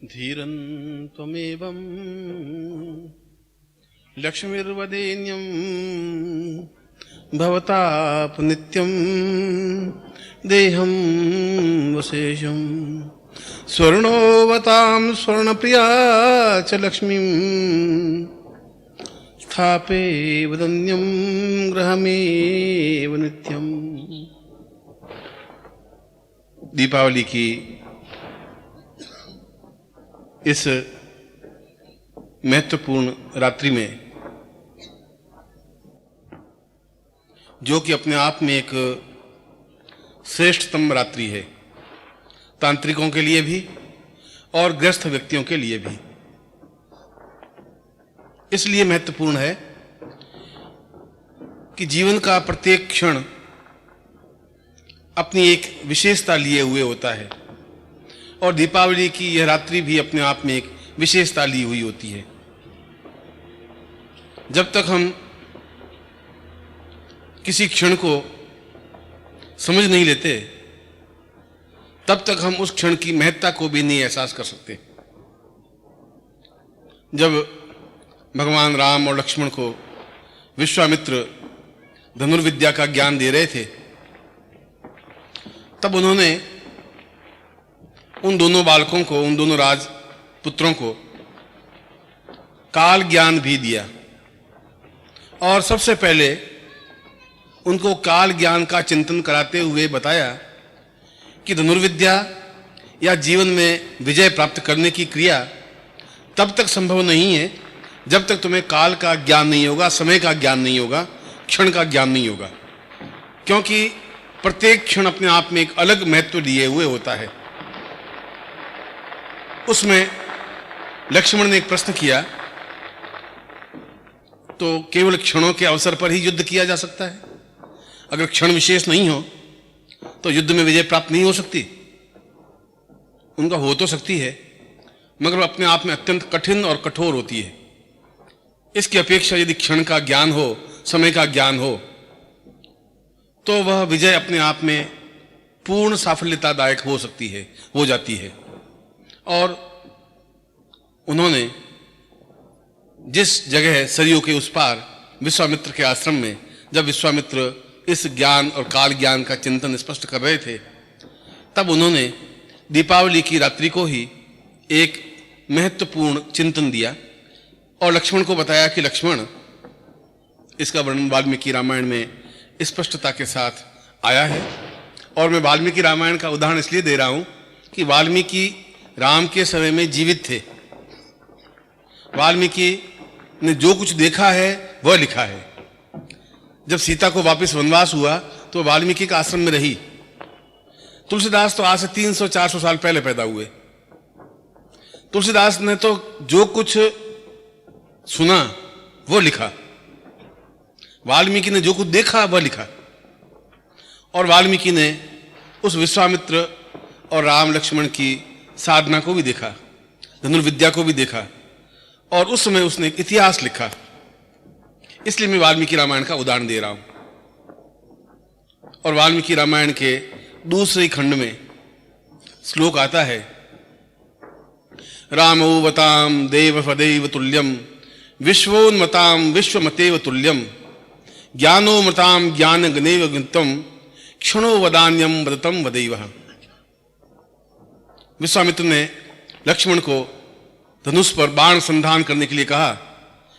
धीरं त्वमेवं लक्ष्मीर्वदेन्यं भवताप नित्यं देहं वशेषं स्वर्णोवतां स्वर्णप्रिया च लक्ष्मीं स्थापे वदन्यं गृहमेव नित्यं। दीपावली की इस महत्वपूर्ण रात्रि में, जो कि अपने आप में एक श्रेष्ठतम रात्रि है, तांत्रिकों के लिए भी और गृहस्थ व्यक्तियों के लिए भी, इसलिए महत्वपूर्ण है कि जीवन का प्रत्येक क्षण अपनी एक विशेषता लिए हुए होता है और दीपावली की यह रात्रि भी अपने आप में एक विशेषता ली हुई होती है। जब तक हम किसी क्षण को समझ नहीं लेते, तब तक हम उस क्षण की महत्ता को भी नहीं एहसास कर सकते। जब भगवान राम और लक्ष्मण को विश्वामित्र धनुर्विद्या का ज्ञान दे रहे थे, तब उन्होंने उन दोनों बालकों को, उन दोनों राजपुत्रों को काल ज्ञान भी दिया और सबसे पहले उनको काल ज्ञान का चिंतन कराते हुए बताया कि धनुर्विद्या या जीवन में विजय प्राप्त करने की क्रिया तब तक संभव नहीं है जब तक तुम्हें काल का ज्ञान नहीं होगा, समय का ज्ञान नहीं होगा, क्षण का ज्ञान नहीं होगा, क्योंकि प्रत्येक क्षण अपने आप में एक अलग महत्व लिए हुए होता है। उसमें लक्ष्मण ने एक प्रश्न किया, तो केवल क्षणों के अवसर पर ही युद्ध किया जा सकता है? अगर क्षण विशेष नहीं हो तो युद्ध में विजय प्राप्त नहीं हो सकती? उनका हो तो सकती है, मगर अपने आप में अत्यंत कठिन और कठोर होती है। इसकी अपेक्षा यदि क्षण का ज्ञान हो, समय का ज्ञान हो, तो वह विजय अपने आप में पूर्ण साफल्यतादायक हो सकती है, हो जाती है। और उन्होंने जिस जगह सरयू के उस पार विश्वामित्र के आश्रम में, जब विश्वामित्र इस ज्ञान और काल ज्ञान का चिंतन स्पष्ट कर रहे थे, तब उन्होंने दीपावली की रात्रि को ही एक महत्वपूर्ण चिंतन दिया और लक्ष्मण को बताया कि लक्ष्मण, इसका वर्णन वाल्मीकि रामायण में स्पष्टता के साथ आया है। और मैं वाल्मीकि रामायण का उदाहरण इसलिए दे रहा हूं कि वाल्मीकि राम के समय में जीवित थे। वाल्मीकि ने जो कुछ देखा है वह लिखा है। जब सीता को वापस वनवास हुआ तो वाल्मीकि का आश्रम में रही। तुलसीदास तो आज से 300-400 साल पहले पैदा हुए। तुलसीदास ने तो जो कुछ सुना वो लिखा, वाल्मीकि ने जो कुछ देखा वह लिखा। और वाल्मीकि ने उस विश्वामित्र और राम लक्ष्मण की साधना को भी देखा, धनुर्विद्या को भी देखा, और उस समय उसने एक इतिहास लिखा। इसलिए मैं वाल्मीकि रामायण का उदाहरण दे रहा हूं। और वाल्मीकि रामायण के दूसरे खंड में श्लोक आता है, रामोवताम देवपदैव तुल्यम विश्वोन्मताम विश्वमतेव तुल्यम ज्ञानोमताम ज्ञानगणेव गणितम क्षणो वदान्यम वदतम वदैव। विश्वामित्र ने लक्ष्मण को धनुष पर बाण संधान करने के लिए कहा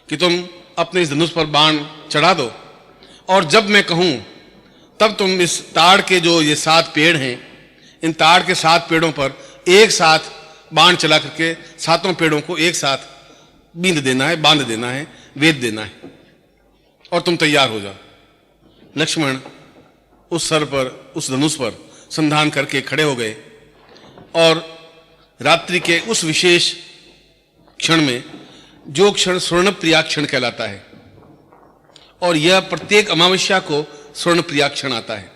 कि तुम अपने इस धनुष पर बाण चढ़ा दो, और जब मैं कहूं तब तुम इस ताड़ के जो ये 7 पेड़ हैं, इन ताड़ के 7 पेड़ों पर एक साथ बाण चला करके 7 पेड़ों को एक साथ बींध देना है, बांध देना है, वेद देना है, और तुम तैयार हो जाओ। लक्ष्मण उस सर पर, उस धनुष पर संधान करके खड़े हो गए और रात्रि के उस विशेष क्षण में, जो क्षण स्वर्ण प्रिया क्षण कहलाता है, और यह प्रत्येक अमावस्या को स्वर्ण प्रिया क्षण आता है,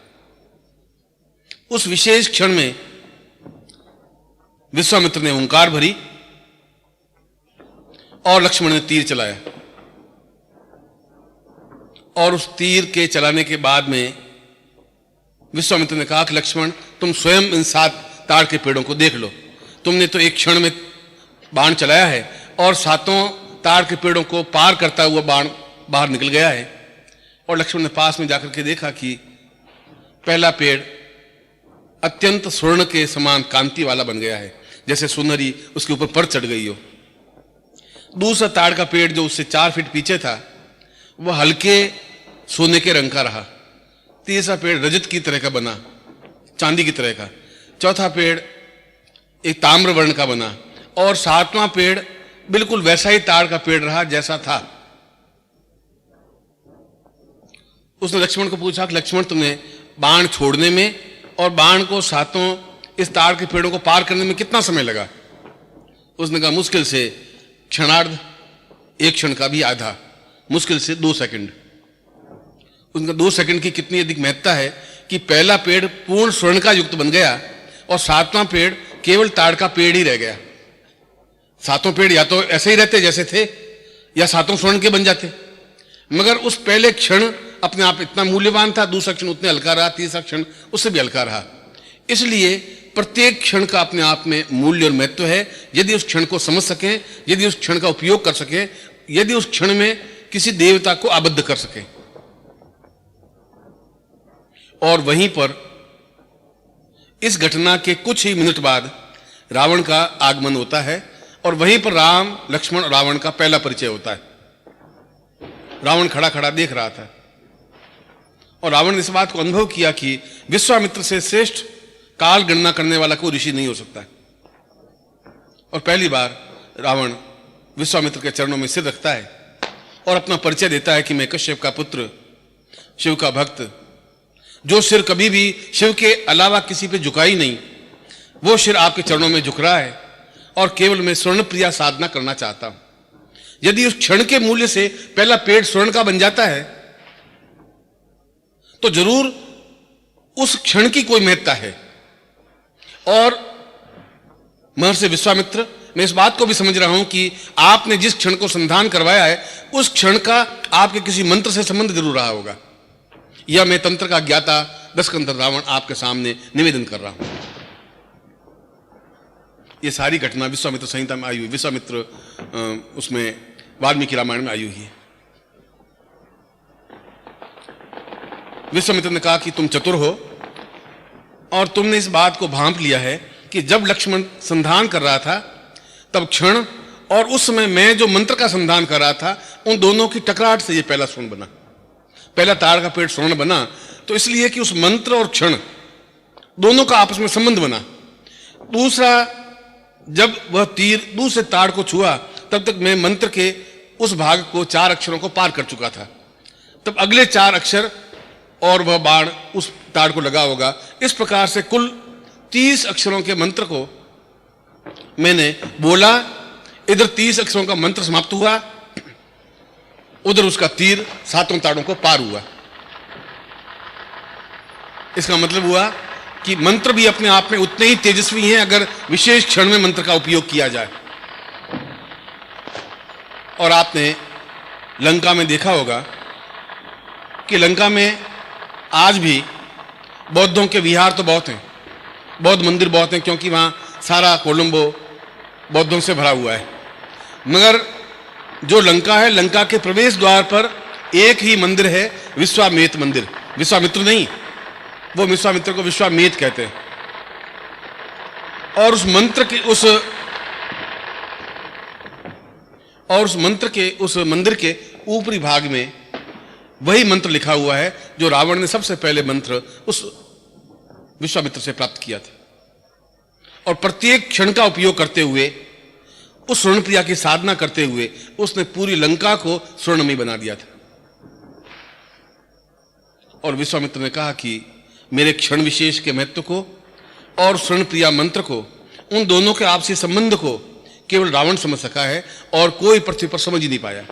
उस विशेष क्षण में विश्वामित्र ने ओंकार भरी और लक्ष्मण ने तीर चलाया। और उस तीर के चलाने के बाद में विश्वामित्र ने कहा कि लक्ष्मण, तुम स्वयं इन 7 ताड़ के पेड़ों को देख लो। तुमने तो एक क्षण में बाण चलाया है और सातों ताड़ के पेड़ों को पार करता हुआ बाण बाहर निकल गया है। और लक्ष्मण ने पास में जाकर के देखा कि पहला पेड़ अत्यंत स्वर्ण के समान कांति वाला बन गया है, जैसे सुनहरी उसके ऊपर पर चढ़ गई हो। दूसरा ताड़ का पेड़ जो उससे 4 फीट पीछे था वह हल्के सोने के रंग का रहा। तीसरा पेड़ रजत की तरह का बना, चांदी की तरह का। चौथा पेड़ एक ताम्र वर्ण का बना और 7वां पेड़ बिल्कुल वैसा ही ताड़ का पेड़ रहा जैसा था। उसने लक्ष्मण को पूछा कि लक्ष्मण, तुम्हें बाण छोड़ने में और बाण को सातों इस ताड़ के पेड़ों को पार करने में कितना समय लगा? उसने कहा मुश्किल से क्षणार्ध, 1 क्षण का भी आधा, मुश्किल से 2 सेकंड। उसका 2 सेकंड की कितनी अधिक महत्ता है कि पहला पेड़ पूर्ण स्वर्ण का युक्त बन गया और 7वां पेड़ केवल ताड़ का पेड़ ही रह गया। सातों पेड़ या तो ऐसे ही रहते जैसे थे या सातों स्वर्ण के बन जाते, मगर उस पहले क्षण अपने आप इतना मूल्यवान था, दूसरा क्षण उतने हल्का रहा, तीसरा क्षण उससे भी हल्का रहा। इसलिए प्रत्येक क्षण का अपने आप में मूल्य और महत्व है। यदि उस क्षण को समझ सकें, यदि उस क्षण का उपयोग कर सकें, यदि उस क्षण में किसी देवता को आबद्ध कर सकें। और वहीं पर इस घटना के कुछ ही मिनट बाद रावण का आगमन होता है और वहीं पर राम, लक्ष्मण और रावण का पहला परिचय होता है। रावण खड़ा खड़ा देख रहा था और रावण ने इस बात को अनुभव किया कि विश्वामित्र से श्रेष्ठ काल गणना करने वाला कोई ऋषि नहीं हो सकता। और पहली बार रावण विश्वामित्र के चरणों में सिर रखता है और अपना परिचय देता है कि मैं कश्यप का पुत्र, शिव का भक्त, जो सिर कभी भी शिव के अलावा किसी पे झुका ही नहीं, वो सिर आपके चरणों में झुक रहा है और केवल मैं स्वर्ण प्रिया साधना करना चाहता हूं। यदि उस क्षण के मूल्य से पहला पेड़ स्वर्ण का बन जाता है तो जरूर उस क्षण की कोई महत्ता है। और महर्षि विश्वामित्र, मैं इस बात को भी समझ रहा हूं कि आपने जिस क्षण को संधान करवाया है उस क्षण का आपके किसी मंत्र से संबंध जरूर रहा होगा। यह मैं तंत्र का ज्ञाता दशकंधर रावण आपके सामने निवेदन कर रहा हूं। यह सारी घटना विश्वामित्र संहिता में आई हुई, विश्वामित्र उसमें वाल्मीकि रामायण में आई हुई है। विश्वामित्र ने कहा कि तुम चतुर हो और तुमने इस बात को भांप लिया है कि जब लक्ष्मण संधान कर रहा था तब क्षण और उस समय मैं जो मंत्र का संधान कर रहा था उन दोनों की टकराहट से यह पहला स्वर्ण बना, पहला ताड़ का पेड़ स्वर्ण बना। तो इसलिए कि उस मंत्र और क्षण दोनों का आपस में संबंध बना। दूसरा, जब वह तीर दूसरे ताड़ को छुआ तब तक मैं मंत्र के उस भाग को 4 अक्षरों को पार कर चुका था। तब अगले 4 अक्षर और वह बाण उस ताड़ को लगा होगा। इस प्रकार से कुल 30 अक्षरों के मंत्र को मैंने बोला। इधर 30 अक्षरों का मंत्र समाप्त हुआ, उधर उसका तीर 7 ताड़ों को पार हुआ। इसका मतलब हुआ कि मंत्र भी अपने आप में उतने ही तेजस्वी हैं अगर विशेष क्षण में मंत्र का उपयोग किया जाए। और आपने लंका में देखा होगा कि लंका में आज भी बौद्धों के विहार तो बहुत हैं, बौद्ध मंदिर बहुत हैं, क्योंकि वहां सारा कोलंबो बौद्धों से भरा हुआ है। मगर जो लंका है, लंका के प्रवेश द्वार पर एक ही मंदिर है, विश्वामेत मंदिर। विश्वामित्र नहीं, वो विश्वामित्र को विश्वामेत कहते हैं। और उस मंदिर के ऊपरी भाग में वही मंत्र लिखा हुआ है जो रावण ने सबसे पहले मंत्र उस विश्वामित्र से प्राप्त किया था। और प्रत्येक क्षण का उपयोग करते हुए, उस स्वर्ण प्रिया की साधना करते हुए उसने पूरी लंका को स्वर्णमय बना दिया था। और विश्वामित्र ने कहा कि मेरे क्षण विशेष के महत्व को और स्वर्ण प्रिया मंत्र को, उन दोनों के आपसी संबंध को केवल रावण समझ सका है और कोई पृथ्वी पर समझ ही नहीं पाया,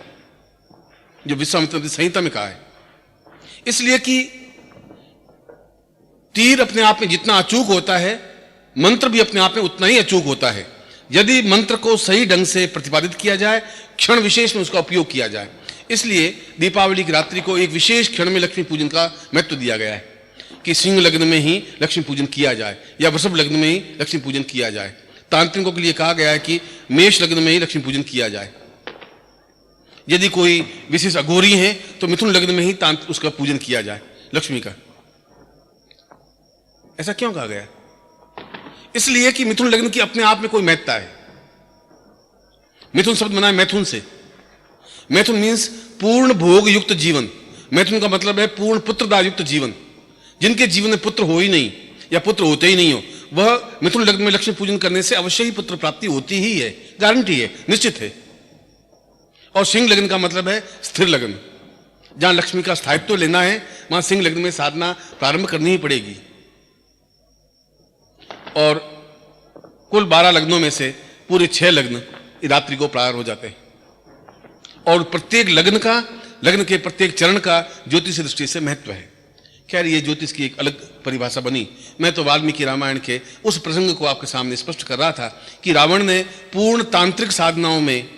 जो विश्वामित्र ने संहिता में कहा है। इसलिए कि तीर अपने आप में जितना अचूक होता है, मंत्र भी अपने आप में उतना ही अचूक होता है, यदि मंत्र को सही ढंग से प्रतिपादित किया जाए, क्षण विशेष में उसका उपयोग किया जाए। इसलिए दीपावली की रात्रि को एक विशेष क्षण में लक्ष्मी पूजन का महत्व दिया गया है कि सिंह लग्न में ही लक्ष्मी पूजन किया जाए या वृषभ लग्न में ही लक्ष्मी पूजन किया जाए, तांत्रिकों के लिए कहा गया है कि मेष लग्न में ही लक्ष्मी पूजन किया जाए। यदि कोई विशेष अघोरी है तो मिथुन लग्न में ही उसका पूजन किया जाए लक्ष्मी का। ऐसा क्यों कहा गया? इसलिए कि मिथुन लग्न की अपने आप में कोई महत्ता है। मिथुन शब्द बना है मैथुन से। मैथुन मीन्स पूर्ण भोग युक्त जीवन। मैथुन का मतलब है पूर्ण पुत्रदा युक्त जीवन। जिनके जीवन में पुत्र हो ही नहीं या पुत्र होते ही नहीं हो, वह मिथुन लग्न में लक्ष्मी पूजन करने से अवश्य ही पुत्र प्राप्ति होती ही है, गारंटी है, निश्चित है। और सिंह लग्न का मतलब है स्थिर लग्न। जहां लक्ष्मी का स्थायित्व लेना है वहां सिंह लग्न में साधना प्रारंभ करनी ही पड़ेगी। और कुल 12 लग्नों में से पूरे 6 लग्न रात्रि को प्रारंभ हो जाते हैं। और प्रत्येक लग्न के प्रत्येक चरण का ज्योतिष दृष्टि से महत्व है। खैर, ये ज्योतिष की एक अलग परिभाषा बनी। मैं तो वाल्मीकि रामायण के उस प्रसंग को आपके सामने स्पष्ट कर रहा था कि रावण ने पूर्ण तांत्रिक साधनाओं में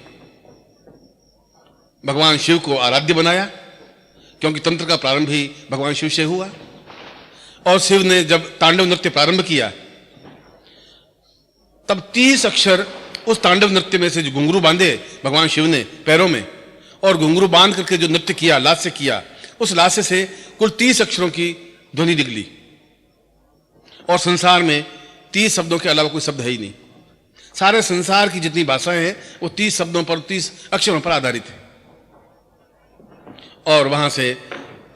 भगवान शिव को आराध्य बनाया, क्योंकि तंत्र का प्रारंभ ही भगवान शिव से हुआ। और शिव ने जब तांडव नृत्य प्रारंभ किया तब 30 अक्षर उस तांडव नृत्य में से जो घुंघरू बांधे भगवान शिव ने पैरों में, और घुंघरू बांध करके जो नृत्य किया, लास्य किया, उस लास्य से कुल 30 अक्षरों की ध्वनि निकली। और संसार में 30 शब्दों के अलावा कोई शब्द है ही नहीं। सारे संसार की जितनी भाषाएं हैं वो 30 शब्दों पर, 30 अक्षरों पर आधारित है। और वहां से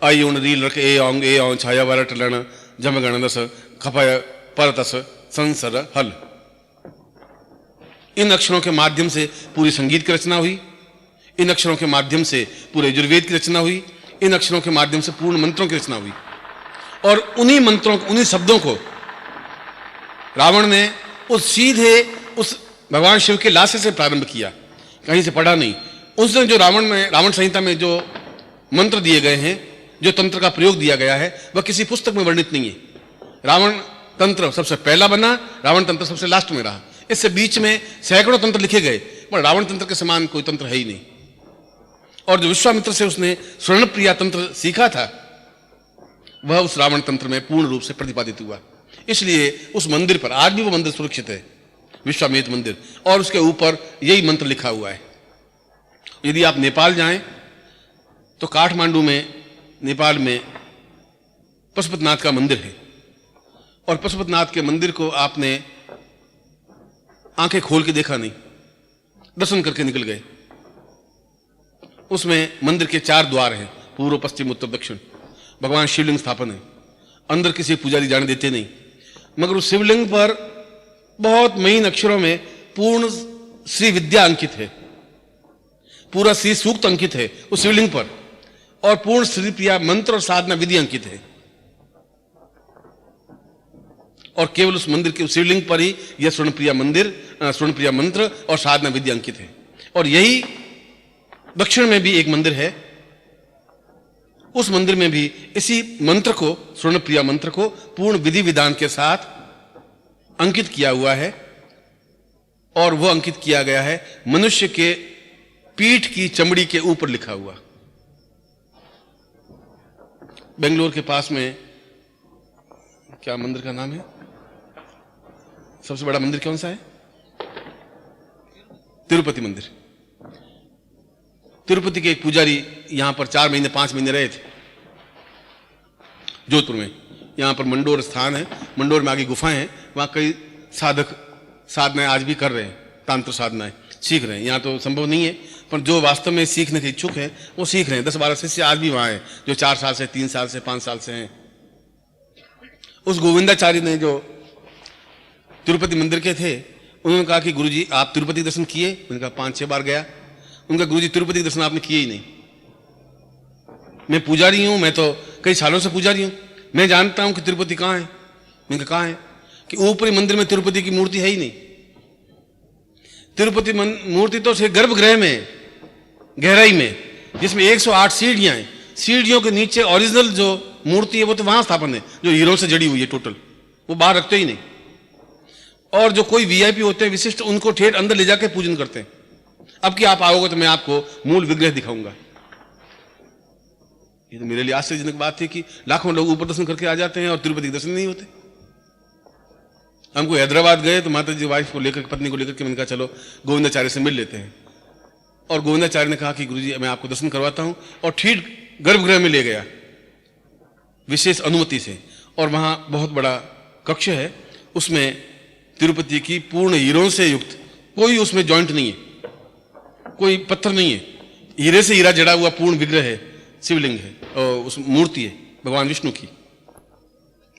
आई उन रील रख ए औंग छाया वरट लण जम गणदस खपय परतस संसर हल। इन अक्षरों के माध्यम से पूरी संगीत की रचना हुई। इन अक्षरों के माध्यम से पूरे यजुर्वेद की रचना हुई। इन अक्षरों के माध्यम से पूर्ण मंत्रों की रचना हुई। और उन्हीं मंत्रों को, उन्हीं शब्दों को रावण ने सीधे उस भगवान शिव के लास्य से प्रारंभ किया, कहीं से पढ़ा नहीं। उसने जो रावण संहिता में जो मंत्र दिए गए हैं, जो तंत्र का प्रयोग दिया गया है, वह किसी पुस्तक में वर्णित नहीं है। रावण तंत्र सबसे पहला बना, रावण तंत्र सबसे लास्ट में रहा। इससे बीच में सैकड़ों तंत्र लिखे गए, पर रावण तंत्र के समान कोई तंत्र है ही नहीं। और जो विश्वामित्र से उसने स्वर्णप्रिया तंत्र सीखा था, वह उस रावण तंत्र में पूर्ण रूप से प्रतिपादित हुआ। इसलिए उस मंदिर पर आज भी वो मंदिर सुरक्षित है, विश्वामित्र मंदिर, और उसके ऊपर यही मंत्र लिखा हुआ है। यदि आप नेपाल जाएं तो काठमांडू में, नेपाल में पशुपतिनाथ का मंदिर है। और पशुपतिनाथ के मंदिर को आपने आंखें खोल के देखा नहीं, दर्शन करके निकल गए। उसमें मंदिर के 4 द्वार हैं, पूर्व, पश्चिम, उत्तर, दक्षिण। भगवान शिवलिंग स्थापन है। अंदर किसी पुजारी जाने देते नहीं, मगर उस शिवलिंग पर बहुत महीन अक्षरों में पूर्ण श्री विद्या अंकित है, पूरा श्री सूक्त अंकित है उस शिवलिंग पर, और पूर्ण श्री प्रिया मंत्र और साधना विधि अंकित है। और केवल उस मंदिर के, उस शिवलिंग पर ही यह स्वर्णप्रिया मंत्र और साधना विधि अंकित है। और यही दक्षिण में भी एक मंदिर है, उस मंदिर में भी इसी मंत्र को, स्वर्णप्रिया मंत्र को पूर्ण विधि विधान के साथ अंकित किया हुआ है। और वह अंकित किया गया है मनुष्य के पीठ की चमड़ी के ऊपर लिखा हुआ। बेंगलोर के पास में क्या मंदिर का नाम है? सबसे बड़ा मंदिर कौन सा है? तिरुपति मंदिर। तिरुपति के एक पुजारी यहां पर 4 महीने 5 महीने रहे थे, जोधपुर में। यहां पर मंडोर स्थान है, मंडोर में आगे गुफाएं हैं, वहां कई साधक साधनाएं आज भी कर रहे हैं, तांत्र साधनाएं सीख रहे हैं। यहां तो संभव नहीं है, पर जो वास्तव में सीखने के इच्छुक हैं वो सीख रहे हैं। 10-12 शिष्य आज भी वहां हैं, जो 4 साल से, 3 साल से, 5 साल से हैं। उस गोविंदाचार्य ने, जो तिरुपति मंदिर के थे, उन्होंने कहा कि गुरुजी आप तिरुपति दर्शन किए? उन्होंने कहा 5-6 बार गया। उनका गुरुजी तिरुपति दर्शन आपने किए ही नहीं। मैं पुजारी हूं, मैं तो कई सालों से पुजारी हूं, मैं जानता हूं कि तिरुपति कहां है। मैंने कहा है कि ऊपरी मंदिर में तिरुपति की मूर्ति है ही नहीं। तिरुपति मूर्ति तो गर्भगृह में, गहराई में, जिसमें 108 सीढ़ियां हैं, सीढ़ियों के नीचे ओरिजिनल जो मूर्ति है वो तो वहां स्थापन है, जो हीरों से जड़ी हुई है टोटल, वो बाहर रखते ही नहीं। और जो कोई वीआईपी होते हैं विशिष्ट, उनको ठेठ अंदर ले जाकर पूजन करते हैं। अब कि आप आओगे तो मैं आपको मूल विग्रह दिखाऊंगा। ये तो मेरे लिए आश्चर्यजनक बात थी कि लाखों लोग ऊपर दर्शन करके आ जाते हैं और तिरुपति के दर्शन नहीं होते। हमको हैदराबाद गए तो माता जी वाइफ को लेकर, पत्नी को लेकर के मैंने कहा चलो गोविंदाचार्य से मिल लेते हैं। और गोविंदाचार्य ने कहा कि गुरुजी मैं आपको दर्शन करवाता हूं, और ठीक गर्भगृह में ले गया विशेष अनुमति से। और वहां बहुत बड़ा कक्ष है, उसमें तिरुपति की पूर्ण हीरों से युक्त, कोई उसमें जॉइंट नहीं है, कोई पत्थर नहीं है, हीरे से हीरा जड़ा हुआ पूर्ण विग्रह है, शिवलिंग है और उस मूर्ति है भगवान विष्णु की।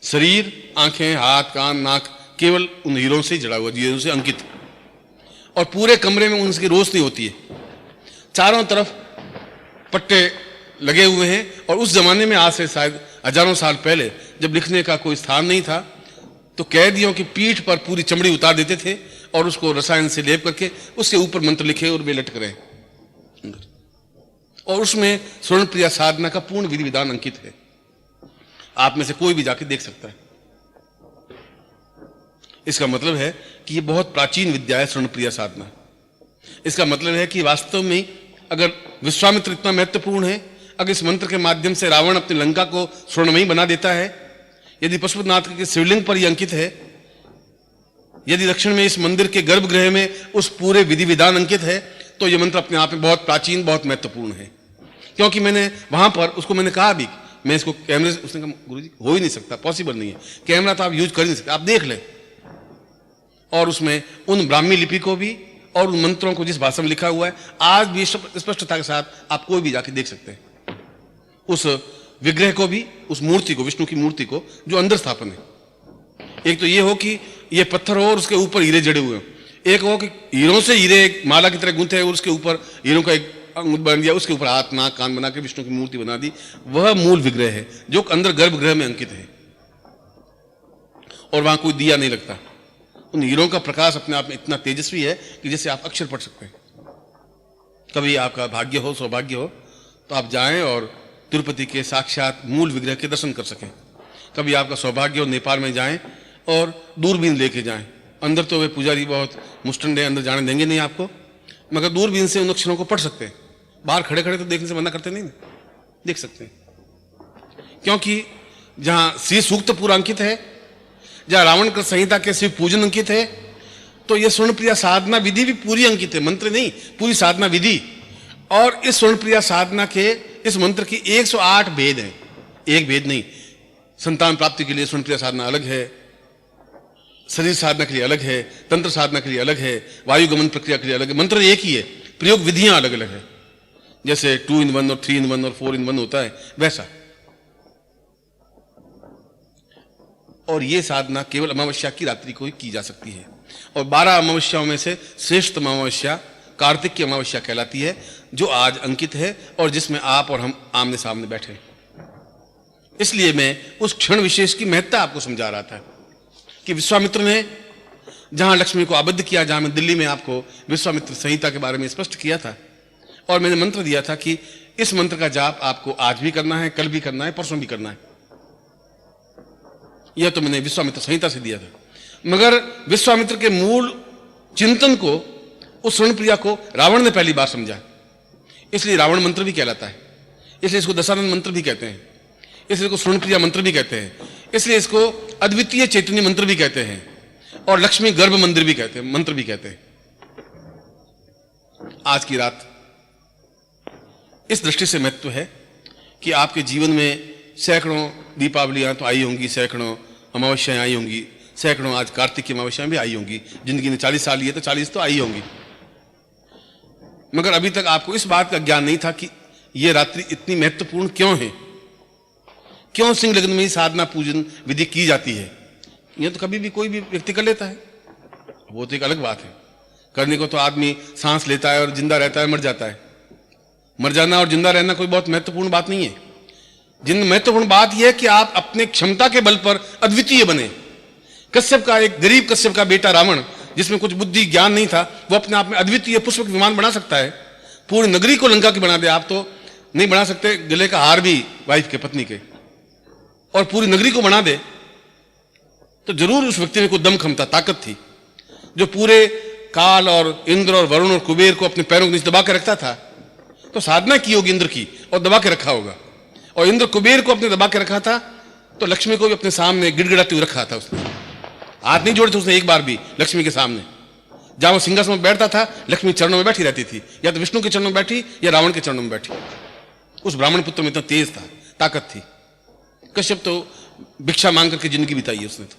शरीर, आंखें, हाथ, कान, नाक केवल उन हीरों से जड़ा हुआ, हीरों से अंकित। और पूरे कमरे में उनकी रोशनी होती है, चारों तरफ पट्टे लगे हुए हैं। और उस जमाने में, आज से शायद हजारों साल पहले, जब लिखने का कोई स्थान नहीं था, तो कैदियों की पीठ पर पूरी चमड़ी उतार देते थे और उसको रसायन से लेप करके उसके ऊपर मंत्र लिखे और वे लटक रहे। और उसमें स्वर्ण प्रिया साधना का पूर्ण विधि विधान अंकित है। आप में से कोई भी जाके देख सकता है। इसका मतलब है कि यह बहुत प्राचीन विद्या है स्वर्ण प्रिया साधना। इसका मतलब है कि वास्तव में अगर विश्वामित्र इतना महत्वपूर्ण है, अगर इस मंत्र के माध्यम से रावण अपनी लंका को स्वर्णमयी बना देता है, यदि पशुपतिनाथ के शिवलिंग पर यह अंकित है, यदि दक्षिण में इस मंदिर के गर्भगृह में उस पूरे विधि विधान अंकित है, तो यह मंत्र अपने आप में बहुत प्राचीन, बहुत महत्वपूर्ण है। क्योंकि मैंने वहां पर उसको मैंने कहा भी, मैं इसको कैमरे से, उसने कहा गुरुजी हो ही नहीं सकता, पॉसिबल नहीं है, कैमरा तो आप यूज कर ही नहीं सकते, आप देख ले। और उसमें उन ब्राह्मी लिपि को भी और उन मंत्रों को जिस भाषा में लिखा हुआ है, आज भी स्पष्टता के साथ आप कोई भी जाके देख सकते हैं। उस विग्रह को भी, उस मूर्ति को, विष्णु की मूर्ति को जो अंदर स्थापन है। एक तो ये हो कि ये पत्थर हो और उसके ऊपर हीरे जड़े हुए हो, एक हो कि हीरों से हीरे एक माला की तरह गूंथे और उसके ऊपर हीरों का एक अंग बन दिया, उसके ऊपर हाथ, नाक, कान बना के विष्णु की मूर्ति बना दी। वह मूल विग्रह है जो अंदर गर्भगृह में अंकित है। और वहां कोई दिया नहीं लगता। उन हीरों का प्रकाश अपने आप में इतना तेजस्वी है कि जैसे आप अक्षर पढ़ सकते हैं। कभी आपका भाग्य हो, सौभाग्य हो, तो आप जाएं और तिरुपति के साक्षात मूल विग्रह के दर्शन कर सकें। कभी आपका सौभाग्य हो, नेपाल में जाएं और दूरबीन लेके जाएं। अंदर तो वे पुजारी बहुत मुस्टंड है, अंदर जाने देंगे नहीं आपको, मगर दूरबीन से उन अक्षरों को पढ़ सकते हैं। बाहर खड़े खड़े तो देखने से मना करते नहीं, देख सकते हैं। क्योंकि जहां श्री सूक्त पूरा अंकित है, जहां रावण कृत संहिता के शिव पूजन अंकित है, तो यह स्वर्ण प्रिया साधना विधि भी पूरी अंकित है, मंत्र नहीं, पूरी साधना विधि। और इस स्वर्ण प्रिया साधना के, इस मंत्र की 108 भेद हैं, एक भेद नहीं। संतान प्राप्ति के लिए स्वर्ण प्रिया साधना अलग है, शरीर साधना के लिए अलग है, तंत्र साधना के लिए अलग है, वायु गमन प्रक्रिया के लिए अलग है। मंत्र एक ही है, प्रयोग विधियां अलग अलग है। जैसे 2 in 1 और 3 in 1 और 4 in 1 होता है, वैसा। और यह साधना केवल अमावस्या की रात्रि को ही की जा सकती है। और 12 अमावस्याओं में से श्रेष्ठ अमावस्या कार्तिक की अमावस्या कहलाती है, जो आज अंकित है और जिसमें आप और हम आमने सामने बैठे। इसलिए मैं उस क्षण विशेष की महत्ता आपको समझा रहा था कि विश्वामित्र ने जहां लक्ष्मी को आबद्ध किया, जहां मैं दिल्ली में आपको विश्वामित्र संहिता के बारे में स्पष्ट किया था, और मैंने मंत्र दिया था कि इस मंत्र का जाप आपको आज भी करना है, कल भी करना है, परसों भी करना है। यह तो मैंने विश्वामित्र संहिता से दिया था। मगर विश्वामित्र के मूल चिंतन को, उस स्वर्ण प्रिया को रावण ने पहली बार समझा, इसलिए रावण मंत्र भी कहलाता है। इसलिए इसको दशानन मंत्र भी कहते हैं, इसलिए इसको स्वर्ण प्रिया मंत्र भी कहते हैं, इसलिए इसको अद्वितीय चैतन्य मंत्र भी कहते हैं, और लक्ष्मी गर्भ मंदिर भी कहते हैं, मंत्र भी कहते हैं। आज की रात इस दृष्टि से महत्व है कि आपके जीवन में सैकड़ों दीपावलियां तो आई होंगी, सैकड़ों अमावस्याएं आई होंगी, सैकड़ों आज कार्तिक की अमावस्याएं भी आई होंगी। जिंदगी ने 40 साल लिए तो 40 तो आई होंगी। मगर अभी तक आपको इस बात का ज्ञान नहीं था कि यह रात्रि इतनी महत्वपूर्ण क्यों है, क्यों सिंह लग्न में ही साधना पूजन विधि की जाती है। यह तो कभी भी कोई भी व्यक्ति कर लेता है, वो तो एक अलग बात है। करने को तो आदमी सांस लेता है और जिंदा रहता है, मर जाता है। मर जाना और जिंदा रहना कोई बहुत महत्वपूर्ण बात नहीं है। जिन महत्वपूर्ण बात यह है कि आप अपने क्षमता के बल पर अद्वितीय बने। कश्यप का, एक गरीब कश्यप का बेटा रावण, जिसमें कुछ बुद्धि ज्ञान नहीं था, वो अपने आप में अद्वितीय पुष्पक विमान बना सकता है। पूरी नगरी को लंका की बना दे। आप तो नहीं बना सकते, गले का हार भी वाइफ के, पत्नी के, और पूरी नगरी को बना दे, तो जरूर उस व्यक्ति में कोई दम क्षमता, ताकत थी। जो पूरे काल और इंद्र और वरुण और कुबेर को अपने पैरों के नीचे दबा के रखता था, तो साधना की होगी इंद्र की और दबा के रखा होगा। और इंद्र कुबेर को अपने दबा के रखा था, तो लक्ष्मी को भी अपने सामने गिड़गिड़ाते हुए रखा था उसने। हाथ नहीं जोड़े थे उसने एक बार भी लक्ष्मी के सामने। जहां वो सिंहासन में बैठता था लक्ष्मी चरणों में बैठी रहती थी, या तो विष्णु के चरणों में बैठी या रावण के चरणों में बैठी। उस ब्राह्मण पुत्र में इतना तेज था, ताकत थी। कश्यप तो भिक्षा मांग करके जिंदगी बिताई है उसने तो।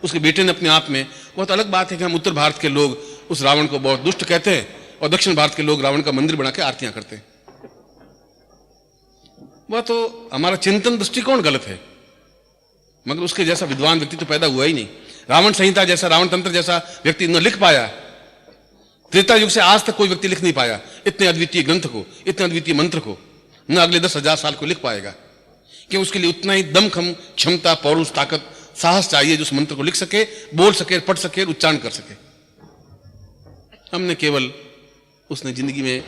उसके बेटे ने अपने आप में, बहुत अलग बात है कि हम उत्तर भारत के लोग उस रावण को बहुत दुष्ट कहते हैं और दक्षिण भारत के लोग रावण का मंदिर बना के आरतियां करते हैं। वह तो हमारा चिंतन दृष्टिकोण गलत है, मगर उसके जैसा विद्वान व्यक्ति तो पैदा हुआ ही नहीं। रावण संहिता जैसा, रावण तंत्र जैसा व्यक्ति न लिख पाया। त्रेता युग से आज तक कोई व्यक्ति लिख नहीं पाया इतने अद्वितीय ग्रंथ को, इतने अद्वितीय मंत्र को। न अगले 10,000 साल को लिख पाएगा, कि उसके लिए उतना ही दमखम, क्षमता, पौरुष, ताकत, साहस चाहिए जो उस मंत्र को लिख सके, बोल सके, पढ़ सके, उच्चारण कर सके। हमने केवल, उसने जिंदगी में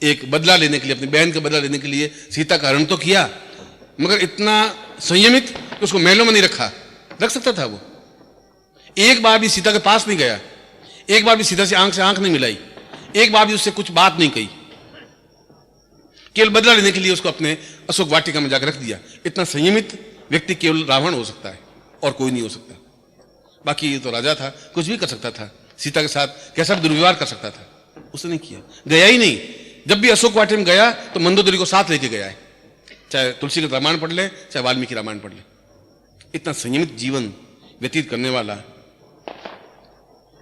एक बदला लेने के लिए, अपनी बहन का बदला लेने के लिए सीता का हरण तो किया, मगर इतना संयमित कि उसको महलों में नहीं रखा। रख सकता था वो। एक बार भी सीता के पास नहीं गया, एक बार भी सीता से आंख नहीं मिलाई, एक बार भी उससे कुछ बात नहीं कही। केवल बदला लेने के लिए उसको अपने अशोक वाटिका में जाकर रख दिया। इतना संयमित व्यक्ति केवल रावण हो सकता है और कोई नहीं हो सकता। बाकी ये तो राजा था, कुछ भी कर सकता था, सीता के साथ कैसा भी दुर्व्यवहार कर सकता था, उसने नहीं किया, गया ही नहीं। जब भी अशोक वाटिका में गया तो मंदोदरी को साथ लेके गया है, चाहे तुलसी का रामायण पढ़ ले, चाहे वाल्मीकि रामायण पढ़ ले। इतना संयमित जीवन व्यतीत करने वाला,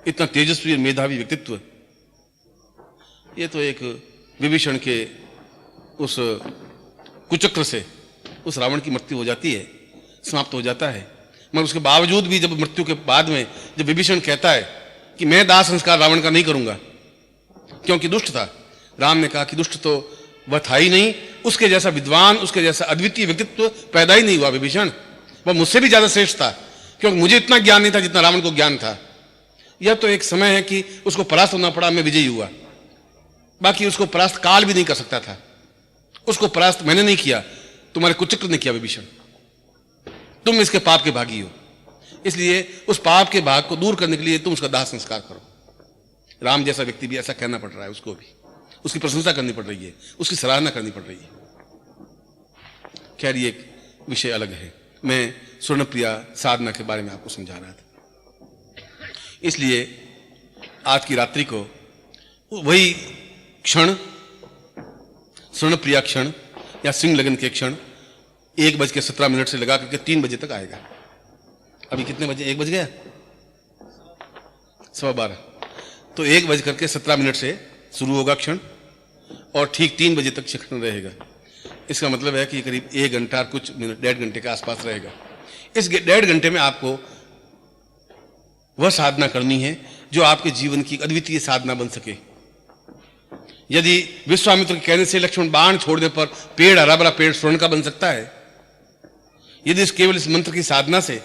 इतना तेजस्वी और मेधावी व्यक्तित्व, ये तो एक विभीषण के उस कुचक्र से उस रावण की मृत्यु हो जाती है, समाप्त हो जाता है। मगर उसके बावजूद भी जब मृत्यु के बाद में जब विभीषण कहता है कि मैं दाह संस्कार रावण का नहीं करूंगा, क्योंकि दुष्ट था, राम ने कहा कि दुष्ट तो वह था ही नहीं, उसके जैसा विद्वान, उसके जैसा अद्वितीय व्यक्तित्व पैदा ही नहीं हुआ विभीषण। वह मुझसे भी ज्यादा श्रेष्ठ था, क्योंकि मुझे इतना ज्ञान नहीं था जितना रावण को ज्ञान था। यह तो एक समय है कि उसको परास्त होना पड़ा, मैं विजयी हुआ। बाकी उसको परास्त काल भी नहीं कर सकता था। उसको परास्त मैंने नहीं किया, तुम्हारे कुचक्र ने किया विभीषण। तुम इसके पाप के भागी हो, इसलिए उस पाप के भाग को दूर करने के लिए तुम उसका दाह संस्कार करो। राम जैसा व्यक्ति भी ऐसा कहना पड़ रहा है, उसको भी उसकी प्रशंसा करनी पड़ रही है, उसकी सराहना करनी पड़ रही है। खैर ये एक विषय अलग है। मैं स्वर्णप्रिया साधना के बारे में आपको समझा रहा था। इसलिए आज की रात्रि को वही क्षण, स्वर्णप्रिया क्षण या सिंह लगन के क्षण 1:17 से लगा करके 3 बजे तक आएगा। अभी कितने बजे? 1 बज गया, 12:15। तो 1:17 से शुरू होगा क्षण और ठीक 3 बजे तक क्षण रहेगा। इसका मतलब है कि करीब 1 घंटा और कुछ मिनट, 1.5 घंटे के आसपास रहेगा। इस 1.5 घंटे में आपको वह साधना करनी है जो आपके जीवन की अद्वितीय साधना बन सके। यदि विश्वामित्र के कहने से लक्ष्मण बाण छोड़ने पर पेड़, हरा भरा पेड़ स्वर्ण का बन सकता है, यदि केवल इस मंत्र की साधना से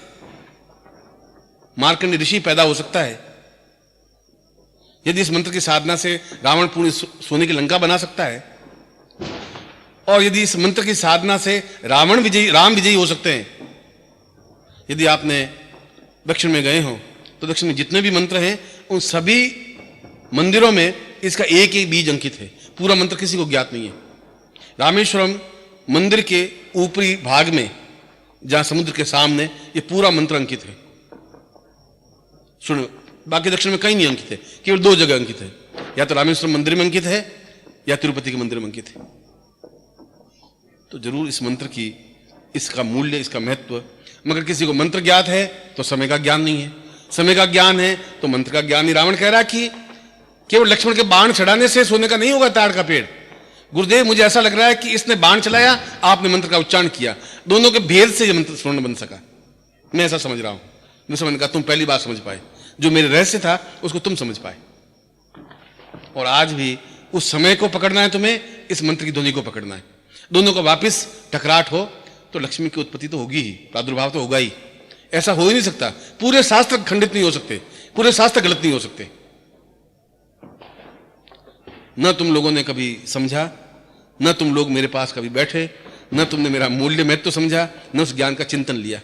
मार्कंडेय ऋषि पैदा हो सकता है, यदि इस मंत्र की साधना से रावण पूरी सोने की लंका बना सकता है, और यदि इस मंत्र की साधना से राम विजयी हो सकते हैं। यदि आपने दक्षिण में गए हो तो दक्षिण में जितने भी मंत्र हैं उन सभी मंदिरों में इसका एक एक बीज अंकित है। पूरा मंत्र किसी को ज्ञात नहीं है। रामेश्वरम मंदिर के ऊपरी भाग में, जहां समुद्र के सामने, ये पूरा मंत्र अंकित है। सुनो, बाकी दक्षिण में कहीं नहीं अंकित है, केवल 2 जगह अंकित है, या तो रामेश्वरम मंदिर में अंकित है या तिरुपति के मंदिर में अंकित है। तो जरूर इस मंत्र की, इसका मूल्य, इसका महत्व, मगर किसी को मंत्र ज्ञात है तो समय का ज्ञान नहीं है, समय का ज्ञान है तो मंत्र का ज्ञान नहीं। रावण कह रहा कि केवल लक्ष्मण के बाण चढ़ाने से सोने का नहीं होगा ताड़ का पेड़। गुरुदेव, मुझे ऐसा लग रहा है कि इसने बाण चलाया, आपने मंत्र का उच्चारण किया, दोनों के भेद से यह मंत्र स्वर्ण बन सका। मैं ऐसा समझ रहा हूं। मैं समझ कहा तुम पहली बार समझ पाए, जो मेरे रहस्य था उसको तुम समझ पाए। और आज भी उस समय को पकड़ना है तुम्हें, इस मंत्र की ध्वनि को पकड़ना है। दोनों को वापिस टकराट हो तो लक्ष्मी की उत्पत्ति तो होगी ही, प्रादुर्भाव तो होगा ही। ऐसा हो ही नहीं सकता। पूरे शास्त्र खंडित नहीं हो सकते, पूरे शास्त्र गलत नहीं हो सकते। न तुम लोगों ने कभी समझा, न तुम लोग मेरे पास कभी बैठे, न तुमने मेरा मूल्य महत्व समझा, न उस ज्ञान का चिंतन लिया।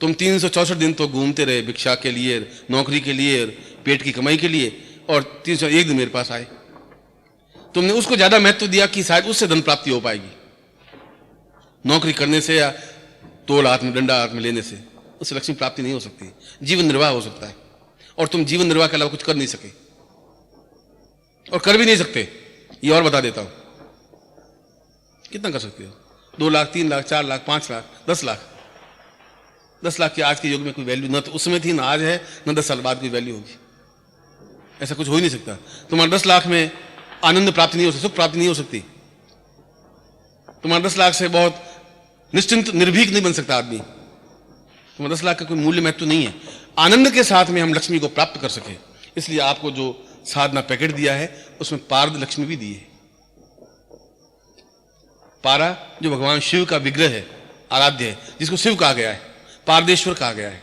तुम 364 दिन तो घूमते रहे भिक्षा के लिए, नौकरी के लिए, पेट की कमाई के लिए, और 301 दिन मेरे पास आए। तुमने उसको ज्यादा महत्व दिया कि शायद उससे धन प्राप्ति हो पाएगी, नौकरी करने से या तोल हाथ में, डंडा हाथ में लेने से, उससे लक्ष्मी प्राप्ति नहीं हो सकती। जीवन निर्वाह हो सकता है, और तुम जीवन निर्वाह के अलावा कुछ कर नहीं सके और कर भी नहीं सकते। ये और बता देता हूं, कितना कर सकते हो? 2 लाख, 3 लाख, 4 लाख, 5 लाख, 10 लाख। 10 लाख की आज के युग में कोई वैल्यू न तो उसमें थी, ना आज है, न 10 साल बाद कोई वैल्यू होगी। ऐसा कुछ हो ही नहीं सकता। तुम्हारे 10 लाख में आनंद प्राप्ति नहीं हो सकती, सुख प्राप्ति नहीं हो सकती। तुम्हारे 10 लाख से बहुत निश्चिंत निर्भीक नहीं बन सकता आदमी। तुम्हारे 10 लाख का कोई मूल्य महत्व नहीं है। आनंद के साथ में हम लक्ष्मी को प्राप्त कर सके, इसलिए आपको जो साधना पैकेट दिया है उसमें पारद लक्ष्मी भी दी है। पारा जो भगवान शिव का विग्रह है, आराध्य है, जिसको शिव कहा गया है, पारदेश्वर कहा गया है।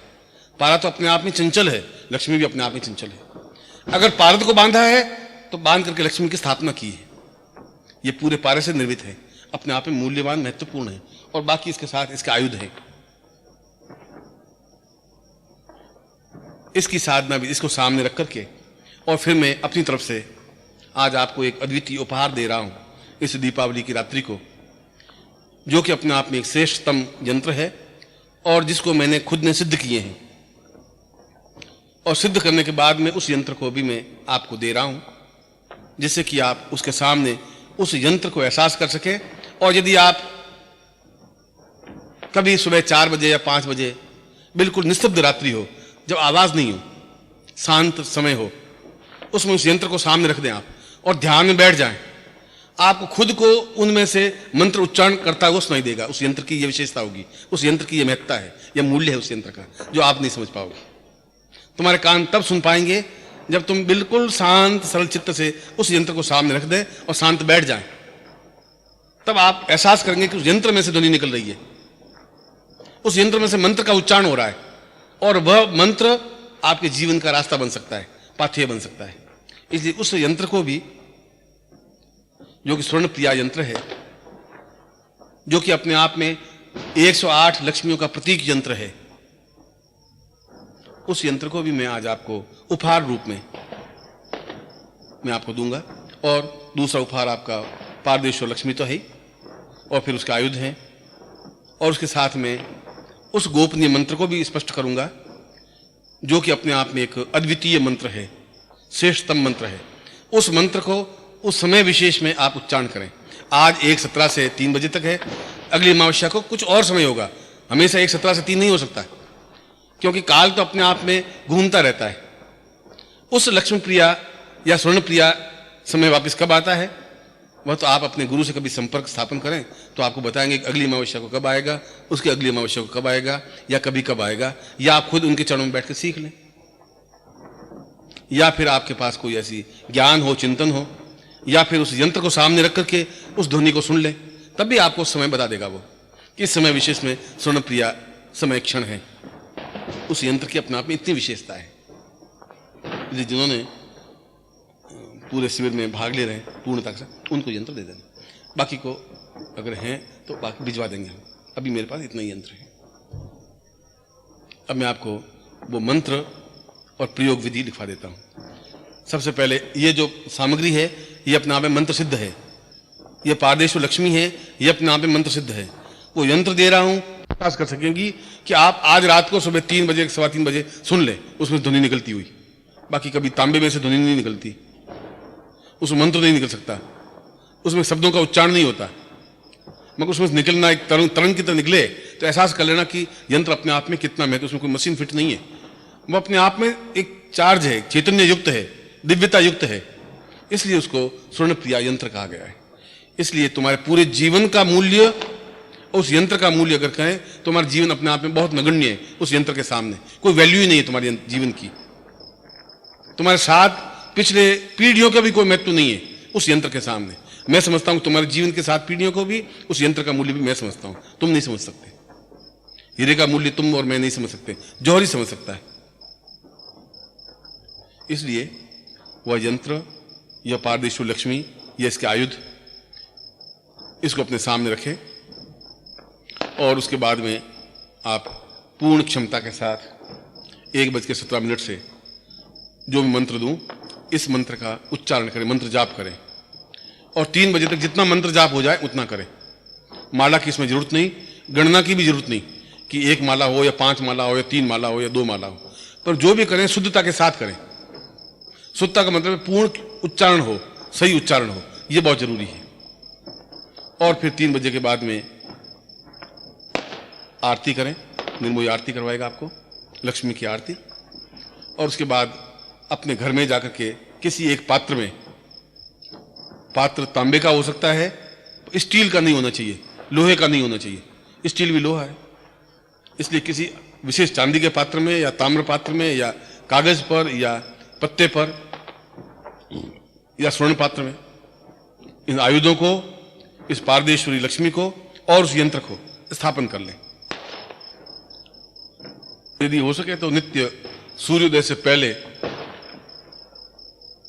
पारा तो अपने आप में चंचल है, लक्ष्मी भी अपने आप में चंचल है। अगर पारद को बांधा है तो बांध करके लक्ष्मी की स्थापना की है। ये पूरे पारे से निर्मित है, अपने आप में मूल्यवान, महत्वपूर्ण है, और बाकी इसके साथ इसके आयुध है। इसकी साधना भी, इसको सामने रख करके, और फिर मैं अपनी तरफ से आज आपको एक अद्वितीय उपहार दे रहा हूं इस दीपावली की रात्रि को, जो कि अपने आप में एक श्रेष्ठतम यंत्र है और जिसको मैंने खुद ने सिद्ध किए हैं, और सिद्ध करने के बाद में उस यंत्र को भी मैं आपको दे रहा हूं, जिससे कि आप उसके सामने उस यंत्र को एहसास कर सके। और यदि आप कभी सुबह 4 बजे या 5 बजे बिल्कुल निस्तब्ध रात्रि हो, जब आवाज नहीं हो, शांत समय हो, उसमें उस यंत्र को सामने रख दें आप और ध्यान में बैठ जाएं, आपको खुद को उनमें से मंत्र उच्चारण करता हुआ सुनाई देगा। उस यंत्र की यह विशेषता होगी, उस यंत्र की यह महत्ता है, यह मूल्य है उस यंत्र का, जो आप नहीं समझ पाओगे। तुम्हारे कान तब सुन पाएंगे जब तुम बिल्कुल शांत सरल चित्त से उस यंत्र को सामने रख दें और शांत बैठ जाएं। तब आप एहसास करेंगे कि उस यंत्र में से ध्वनि निकल रही है, उस यंत्र में से मंत्र का उच्चारण हो रहा है, और वह मंत्र आपके जीवन का रास्ता बन सकता है, पाथेय बन सकता है। इसलिए उस यंत्र को भी, जो कि स्वर्ण प्रिया यंत्र है, जो कि अपने आप में 108 लक्ष्मियों का प्रतीक यंत्र है, उस यंत्र को भी मैं आज आपको उपहार रूप में मैं आपको दूंगा। और दूसरा उपहार आपका पारदेश्वर लक्ष्मी तो है ही, और फिर उसके आयुध हैं, और उसके साथ में उस गोपनीय मंत्र को भी स्पष्ट करूंगा, जो कि अपने आप में एक अद्वितीय मंत्र है, श्रेष्ठतम मंत्र है। उस मंत्र को उस समय विशेष में आप उच्चारण करें। आज 1:17 से 3 बजे तक है, अगली अमावस्या को कुछ और समय होगा, हमेशा 1:17 से 3 नहीं हो सकता, क्योंकि काल तो अपने आप में घूमता रहता है। उस लक्ष्मी प्रिया या स्वर्ण प्रिया समय वापस कब आता है, वह तो आप अपने गुरु से कभी संपर्क स्थापन करें तो आपको बताएंगे कि अगली अमावस्या को कब आएगा, उसके अगली अमावस्या को कब आएगा, या कभी कब आएगा, या आप खुद उनके चरणों में बैठ कर सीख लें, या फिर आपके पास कोई ऐसी ज्ञान हो, चिंतन हो, या फिर उस यंत्र को सामने रख करके उस ध्वनि को सुन लें, तब भी आपको समय बता देगा वो कि इस समय विशेष में स्वर्ण प्रिया समय क्षण है। उस यंत्र की अपने आप में इतनी विशेषता है, इसलिए जिन्होंने पूरे शिविर में भाग ले रहे हैं पूर्णता से, उनको यंत्र दे देना। बाकी को अगर हैं तो बाकी भिजवा देंगे हम, अभी मेरे पास इतना ही यंत्र है। अब मैं आपको वो मंत्र और प्रयोग विधि लिखवा देता हूं। सबसे पहले ये जो सामग्री है ये अपने आप में मंत्र सिद्ध है, ये पारदेश्वर लक्ष्मी है, ये अपने आप में मंत्र सिद्ध है। वो यंत्र दे रहा हूं, प्रयास कर सकेंगी कि आप आज रात को सुबह 3 बजे 3:15 बजे सुन ले, उसमें ध्वनि निकलती हुई। बाकी कभी तांबे में से ध्वनि नहीं निकलती, उसमें मंत्र नहीं निकल सकता, उसमें शब्दों का उच्चारण नहीं होता, मगर उसमें निकलना एक तरंग की तरह निकले तो एहसास कर लेना कि यंत्र अपने आप में कितना महत्व, उसमें कोई मशीन फिट नहीं है, वो अपने आप में एक चार्ज है, चैतन्य युक्त है, दिव्यता युक्त है, इसलिए उसको स्वर्ण प्रिया यंत्र कहा गया है। इसलिए तुम्हारे पूरे जीवन का मूल्य, उस यंत्र का मूल्य अगर कहें तो तुम्हारा जीवन अपने आप में बहुत नगण्य है, उस यंत्र के सामने कोई वैल्यू ही नहीं है तुम्हारे जीवन की। तुम्हारे साथ पिछले पीढ़ियों का भी कोई महत्व नहीं है उस यंत्र के सामने। मैं समझता हूं तुम्हारे जीवन के साथ पीढ़ियों को भी उस यंत्र का मूल्य भी मैं समझता हूं, तुम नहीं समझ सकते। हीरे का मूल्य तुम और मैं नहीं समझ सकते, जौहरी समझ सकता है। इसलिए वह यंत्र, यह पारदेश्वर लक्ष्मी, यह इसके आयुध, इसको अपने सामने रखें और उसके बाद में आप पूर्ण क्षमता के साथ 1:17 से जो भी मंत्र दूं, इस मंत्र का उच्चारण करें, मंत्र जाप करें, और 3 बजे तक जितना मंत्र जाप हो जाए उतना करें। माला की इसमें जरूरत नहीं, गणना की भी जरूरत नहीं, कि 1 माला हो या 5 माला हो या 3 माला हो या 2 माला हो, पर जो भी करें शुद्धता के साथ करें। शुद्धता का मतलब पूर्ण उच्चारण हो, सही उच्चारण हो, यह बहुत जरूरी है। और फिर 3 बजे के बाद में आरती करें, निर्मोही आरती करवाएगा आपको, लक्ष्मी की आरती। और उसके बाद अपने घर में जाकर के किसी एक पात्र में, पात्र तांबे का हो सकता है, स्टील का नहीं होना चाहिए, लोहे का नहीं होना चाहिए, स्टील भी लोहा है, इसलिए किसी विशेष चांदी के पात्र में या ताम्र पात्र में या कागज पर या पत्ते पर या स्वर्ण पात्र में इन आयुधों को, इस पारदेश्वरी लक्ष्मी को और उस यंत्र को स्थापन कर लें। यदि हो सके तो नित्य सूर्योदय से पहले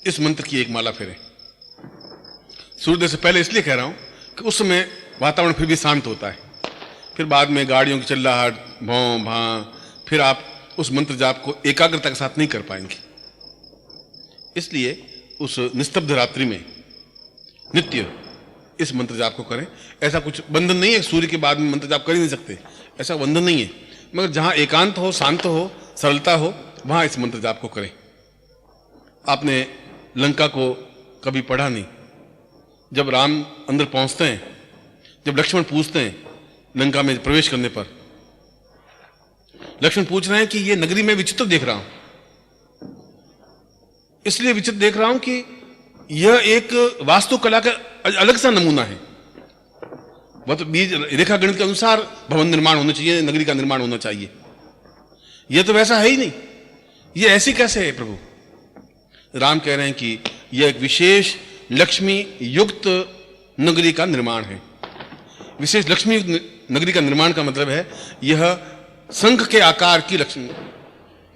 इस मंत्र की 1 माला फेरें। सूर्योदय से पहले इसलिए कह रहा हूं कि उस समय वातावरण फिर भी शांत होता है, फिर बाद में गाड़ियों की चिल्लाहट, भौं भां, फिर आप उस मंत्र जाप को एकाग्रता के साथ नहीं कर पाएंगे। इसलिए उस निस्तब्ध रात्रि में नित्य इस मंत्र जाप को करें। ऐसा कुछ बंधन नहीं है, सूर्य के बाद में मंत्र जाप कर ही नहीं सकते, ऐसा बंधन नहीं है, मगर जहां एकांत हो, शांत हो, सरलता हो, वहां इस मंत्र जाप को करें। आपने लंका को कभी पढ़ा नहीं, जब राम अंदर पहुंचते हैं, जब लक्ष्मण पूछते हैं लंका में प्रवेश करने पर, लक्ष्मण पूछ रहे हैं कि ये नगरी में विचित्र देख रहा हूं, इसलिए विचित्र देख रहा हूं कि यह एक वास्तुकला का अलग सा नमूना है। वह तो बीज रेखा गणित के अनुसार भवन निर्माण होना चाहिए, नगरी का निर्माण होना चाहिए, यह तो वैसा है ही नहीं, यह ऐसी कैसे है प्रभु? राम कह रहे हैं कि यह एक विशेष लक्ष्मी युक्त नगरी का निर्माण है। विशेष लक्ष्मी युक्त नगरी का निर्माण का मतलब है यह शंख के आकार की लक्ष्मी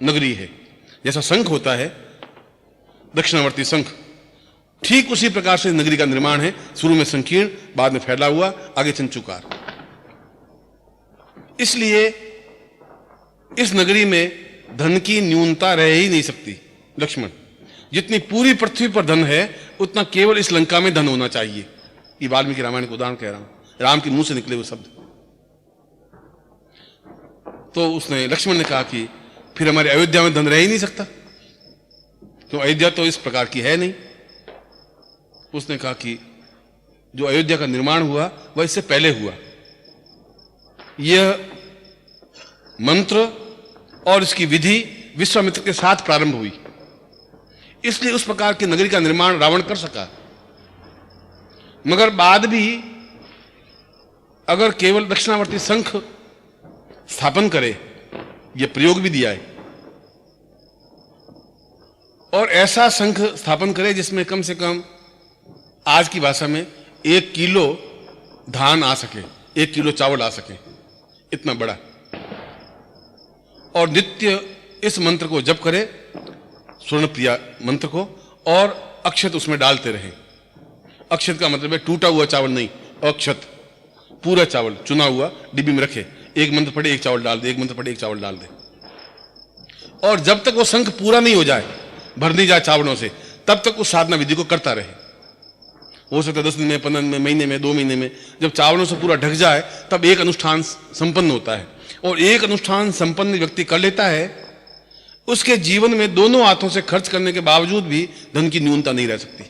नगरी है। जैसा शंख होता है, दक्षिणावर्ती शंख, ठीक उसी प्रकार से नगरी का निर्माण है, शुरू में संकीर्ण, बाद में फैला हुआ, आगे चंचुकार। इसलिए इस नगरी में धन की न्यूनता रह ही नहीं सकती। लक्ष्मण, जितनी पूरी पृथ्वी पर धन है उतना केवल इस लंका में धन होना चाहिए। ये वाल्मीकि रामायण का उदाहरण कह रहा हूं, राम के मुंह से निकले हुए शब्द। तो उसने, लक्ष्मण ने कहा कि फिर हमारे अयोध्या में धन रह ही नहीं सकता, क्यों? अयोध्या तो इस प्रकार की है नहीं। उसने कहा कि जो अयोध्या का निर्माण हुआ वह इससे पहले हुआ। यह मंत्र और इसकी विधि विश्वामित्र के साथ प्रारंभ हुई, इसलिए उस प्रकार की नगरी का निर्माण रावण कर सका। मगर बाद भी अगर केवल दक्षिणावर्ती शंख स्थापन करे, यह प्रयोग भी दिया है, और ऐसा शंख स्थापन करे जिसमें कम से कम आज की भाषा में 1 किलो धान आ सके, 1 किलो चावल आ सके, इतना बड़ा, और नित्य इस मंत्र को जप करे, स्वर्णप्रिया मंत्र को, और अक्षत उसमें डालते रहे। अक्षत का मतलब है टूटा हुआ चावल नहीं, अक्षत, पूरा चावल चुना हुआ डिब्बी में रखे, 1 मंत्र पढ़े 1 चावल डाल दे, 1 मंत्र पढ़े 1 चावल डाल दे, और जब तक वो शंख पूरा नहीं हो जाए, भर नहीं जाए चावलों से, तब तक उस साधना विधि को करता रहे। हो सकता है 10 दिन में, 15 दिन में, महीने में, 2 महीने में, जब चावलों से पूरा ढक जाए तब एक अनुष्ठान संपन्न होता है। और एक अनुष्ठान संपन्न व्यक्ति कर लेता है, उसके जीवन में दोनों हाथों से खर्च करने के बावजूद भी धन की न्यूनता नहीं रह सकती।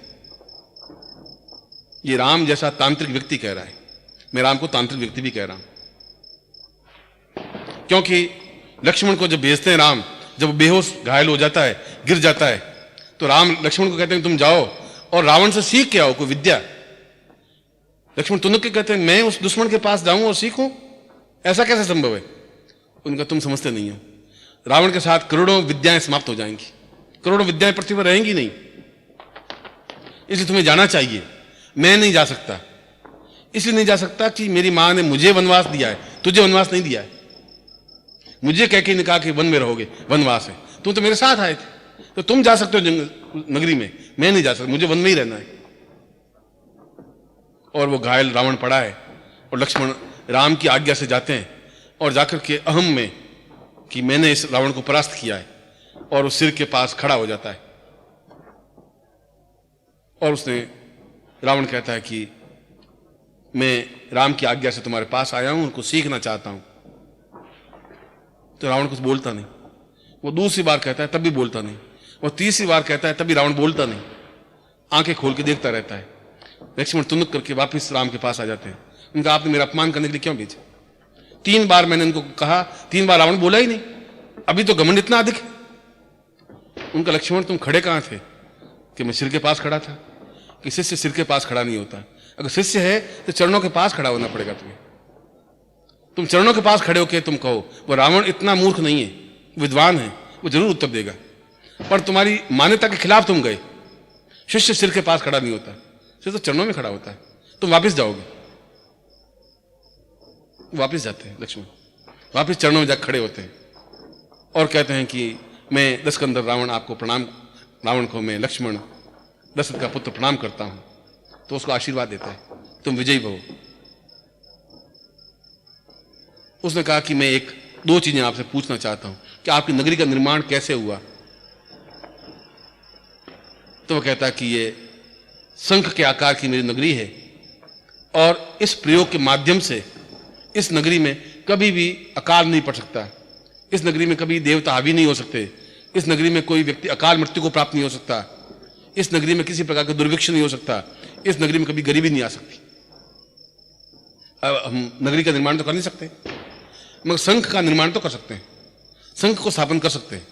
ये राम जैसा तांत्रिक व्यक्ति कह रहा है, मैं राम को तांत्रिक व्यक्ति भी कह रहा हूं, क्योंकि लक्ष्मण को जब भेजते हैं राम, जब बेहोश घायल हो जाता है, गिर जाता है, तो राम लक्ष्मण को कहते हैं तुम जाओ और रावण से सीख के आओ कोई विद्या। लक्ष्मण तुनक के कहते हैं मैं उस दुश्मन के पास जाऊं और सीखूं, ऐसा कैसे संभव है? उनका तुम समझते नहीं हो, रावण के साथ करोड़ों विद्याएं समाप्त हो जाएंगी, करोड़ों विद्याएं पृथ्वी पर रहेंगी नहीं, इसलिए तुम्हें जाना चाहिए। मैं नहीं जा सकता, इसलिए नहीं जा सकता कि मेरी मां ने मुझे वनवास दिया है, तुझे वनवास नहीं दिया है। मुझे कह के नहीं कहा कि वन में रहोगे, वनवास है, तुम तो मेरे साथ आए थे, तो तुम जा सकते हो नगरी में, मैं नहीं जा सकता, मुझे वन में ही रहना है। और वो घायल रावण पड़ा है, और लक्ष्मण राम की आज्ञा से जाते हैं और जाकर के अहम में कि मैंने इस रावण को परास्त किया है, और उस सिर के पास खड़ा हो जाता है। और उसने, रावण कहता है कि मैं राम की आज्ञा से तुम्हारे पास आया हूं, उनको सीखना चाहता हूं। तो रावण कुछ बोलता नहीं। वो दूसरी बार कहता है तब भी बोलता नहीं। वो तीसरी बार कहता है तब भी रावण बोलता नहीं, आंखें खोल के देखता रहता है। लक्ष्मण तुनक करके वापस राम के पास आ जाते हैं। उनका आपने मेरा अपमान करने के लिए क्यों भेजा? 3 बार मैंने उनको कहा, 3 बार रावण बोला ही नहीं। अभी तो घमंड इतना अधिक है। उनका लक्ष्मण तुम खड़े कहां थे? कि मैं सिर के पास खड़ा था। कि शिष्य सिर के पास खड़ा नहीं होता, अगर शिष्य है तो चरणों के पास खड़ा होना पड़ेगा तुम्हें। तुम चरणों के पास खड़े होकर तुम कहो। वो रावण इतना मूर्ख नहीं है, विद्वान है, वो जरूर उत्तर देगा। पर तुम्हारी मान्यता के खिलाफ तुम गए। शिष्य सिर के पास खड़ा नहीं होता, शिष्य तो चरणों में खड़ा होता है। तुम वापस जाओगे। वापस जाते हैं लक्ष्मण, वापस चरणों में जाकर खड़े होते हैं और कहते हैं कि मैं दशकंदर रावण आपको प्रणाम, रावण को मैं लक्ष्मण दशरथ का पुत्र प्रणाम करता हूं। तो उसको आशीर्वाद देता है, तुम विजयी भव। उसने कहा कि मैं 2 चीजें आपसे पूछना चाहता हूं कि आपकी नगरी का निर्माण कैसे हुआ? तो वह कहता है कि ये शंख के आकार की मेरी नगरी है और इस प्रयोग के माध्यम से इस नगरी में कभी भी अकाल नहीं पड़ सकता। इस नगरी में कभी देवता हावी नहीं हो सकते। इस नगरी में कोई व्यक्ति अकाल मृत्यु को प्राप्त नहीं हो सकता। इस नगरी में किसी प्रकार का दुर्भिक्ष नहीं हो सकता। इस नगरी में कभी गरीबी नहीं आ सकती। अब हम नगरी का निर्माण तो कर नहीं सकते, मगर शंख का निर्माण तो कर सकते हैं। शंख को स्थापन कर सकते हैं।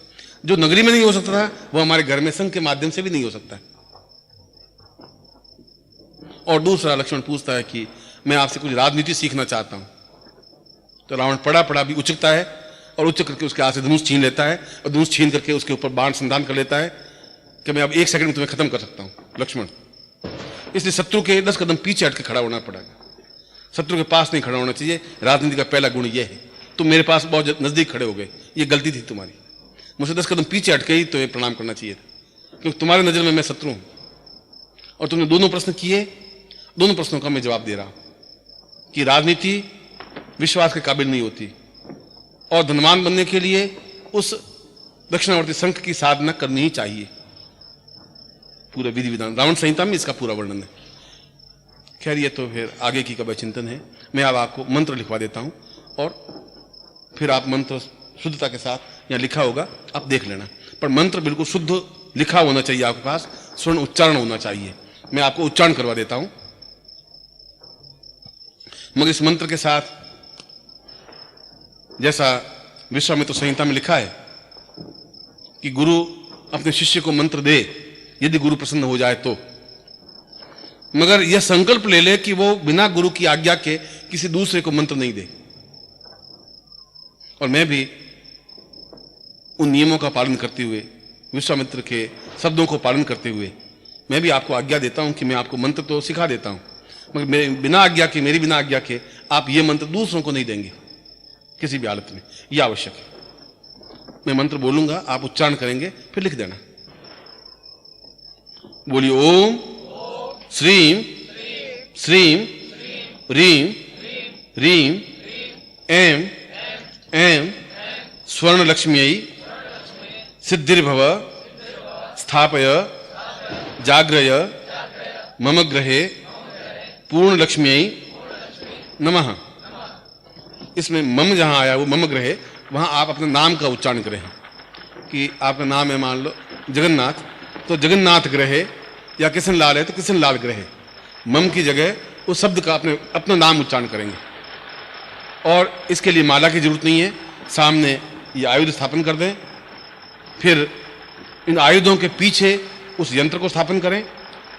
जो नगरी में नहीं हो सकता था वो हमारे घर में शंख के माध्यम से भी नहीं हो सकता। और दूसरा लक्ष्मण पूछता है कि मैं आपसे कुछ राजनीति सीखना चाहता हूं। तो रावण पड़ा भी उचकता है और उचक करके उसके हाथ से धनुष छीन लेता है और धनुष छीन करके उसके ऊपर बाण संधान कर लेता है कि मैं अब 1 सेकंड में तुम्हें खत्म कर सकता हूं लक्ष्मण। इसलिए शत्रु के 10 कदम पीछे हट के खड़ा होना पड़ेगा। शत्रु के पास नहीं खड़ा होना चाहिए। राजनीति का पहला गुण यह है। तुम मेरे पास बहुत नजदीक खड़े हो गए, ये गलती थी तुम्हारी। मुझे 10 कदम पीछे हटके ही तुम्हें प्रणाम करना चाहिए था, क्योंकि तुम्हारे नजर में मैं शत्रु हूं। और तुमने दोनों प्रश्न किए, दोनों प्रश्नों का मैं जवाब दे रहा हूं कि राजनीति विश्वास के काबिल नहीं होती और धनवान बनने के लिए उस दक्षिणावर्ती शंख की साधना करनी ही चाहिए। पूरे विधि विधान रावण संहिता में इसका पूरा वर्णन है। खैर ये तो फिर आगे की का चिंतन है। मैं अब आपको मंत्र लिखवा देता हूं और फिर आप मंत्र शुद्धता के साथ यहां लिखा होगा, आप देख लेना। पर मंत्र बिल्कुल शुद्ध लिखा होना चाहिए आपके पास, स्वर्ण उच्चारण होना चाहिए। मैं आपको उच्चारण करवा देता हूं, मगर इस मंत्र के साथ जैसा विश्वामित्र संहिता में लिखा है कि गुरु अपने शिष्य को मंत्र दे यदि गुरु प्रसन्न हो जाए तो, मगर यह संकल्प ले ले कि वो बिना गुरु की आज्ञा के किसी दूसरे को मंत्र नहीं दे। और मैं भी उन नियमों का पालन करते हुए, विश्वामित्र के शब्दों को पालन करते हुए मैं भी आपको आज्ञा देता हूं कि मैं आपको मंत्र तो सिखा देता हूं, मगर मेरी बिना आज्ञा के आप ये मंत्र दूसरों को नहीं देंगे किसी भी हालत में। यह आवश्यक है। मैं मंत्र बोलूंगा, आप उच्चारण करेंगे, फिर लिख देना। बोलिए ओम श्रीम श्रीम रीम रीम एम एम स्वर्ण लक्ष्म्यै सिद्धिर्भव स्थापय जाग्रय मम ग्रहे पूर्ण लक्ष्म्यै नमः। इसमें मम जहां आया वो मम ग्रहे, वहां आप अपने नाम का उच्चारण करें कि आपका नाम है मान लो जगन्नाथ, तो जगन्नाथ ग्रहे, या किशन लाल है तो किशन लाल ग्रहे। मम की जगह उस शब्द का अपना नाम उच्चारण करेंगे। और इसके लिए माला की जरूरत नहीं है। सामने ये आयुध स्थापन कर दें, फिर इन आयुधों के पीछे उस यंत्र को स्थापन करें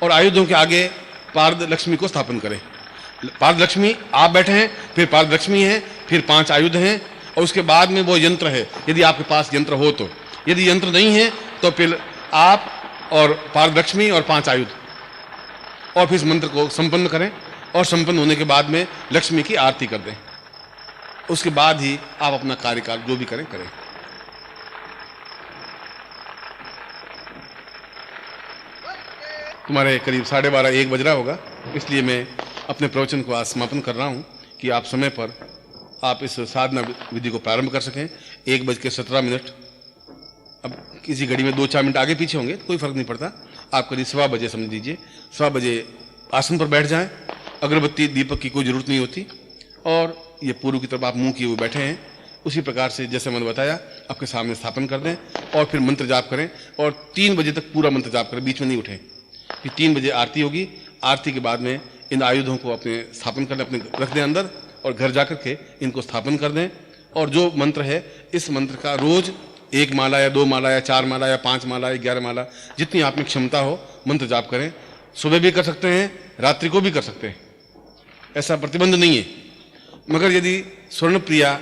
और आयुधों के आगे पारद लक्ष्मी को स्थापन करें। पारद लक्ष्मी आप बैठे हैं, फिर पारद लक्ष्मी है, फिर 5 आयुध हैं और उसके बाद में वो यंत्र है, यदि आपके पास यंत्र हो तो। यदि यंत्र नहीं है तो फिर आप और पारद लक्ष्मी और 5 आयुध, और फिर इस मंत्र को संपन्न करें और संपन्न होने के बाद में लक्ष्मी की आरती कर दें। उसके बाद ही आप अपना कार्यकाल जो भी करें। तुम्हारे करीब 12:30-1 बज रहा होगा, इसलिए मैं अपने प्रवचन को आज समापन कर रहा हूं कि आप समय पर आप इस साधना विधि को प्रारंभ कर सकें। 1:17। अब किसी घड़ी में 2-4 मिनट आगे पीछे होंगे तो कोई फर्क नहीं पड़ता। आप करीब 1:15 बजे समझ लीजिए, 1:15 बजे आसन पर बैठ जाएं। अगरबत्ती दीपक की कोई जरूरत नहीं होती और ये पूर्व की तरफ आप मुंह किए हुए बैठे हैं। उसी प्रकार से जैसे मैंने बताया आपके सामने स्थापन कर दें और फिर मंत्र जाप करें और 3 बजे तक पूरा मंत्र जाप करें, बीच में नहीं उठें। फिर 3 बजे आरती होगी, आरती के बाद में इन आयुधों को अपने स्थापन कर लें, अपने रख दें अंदर और घर जाकर के इनको स्थापन कर दें। और जो मंत्र है इस मंत्र का रोज 1 माला या 2 माला या 4 माला या 5 माला या 11 माला जितनी आप में क्षमता हो मंत्र जाप करें। सुबह भी कर सकते हैं, रात्रि को भी कर सकते हैं, ऐसा प्रतिबंध नहीं है। मगर यदि स्वर्ण प्रिया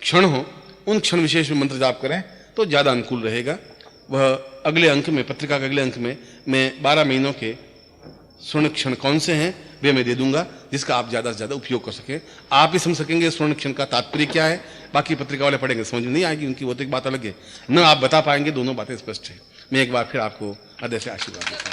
क्षण हो, उन क्षण विशेष में मंत्र जाप करें तो ज़्यादा अनुकूल रहेगा। वह अगले अंक में, पत्रिका के अगले अंक में मैं 12 महीनों के स्वर्ण क्षण कौन से हैं वे मैं दे दूंगा, जिसका आप ज़्यादा से ज़्यादा उपयोग कर सकें। आप ही समझ सकेंगे स्वर्ण क्षण का तात्पर्य क्या है, बाकी पत्रिका वाले पढ़ेंगे समझ में नहीं आएगी, उनकी वो तो एक बात अलग है, न आप बता पाएंगे, दोनों बातें स्पष्ट है। मैं एक बार फिर आपको हृदय से आशीर्वाद देता हूं।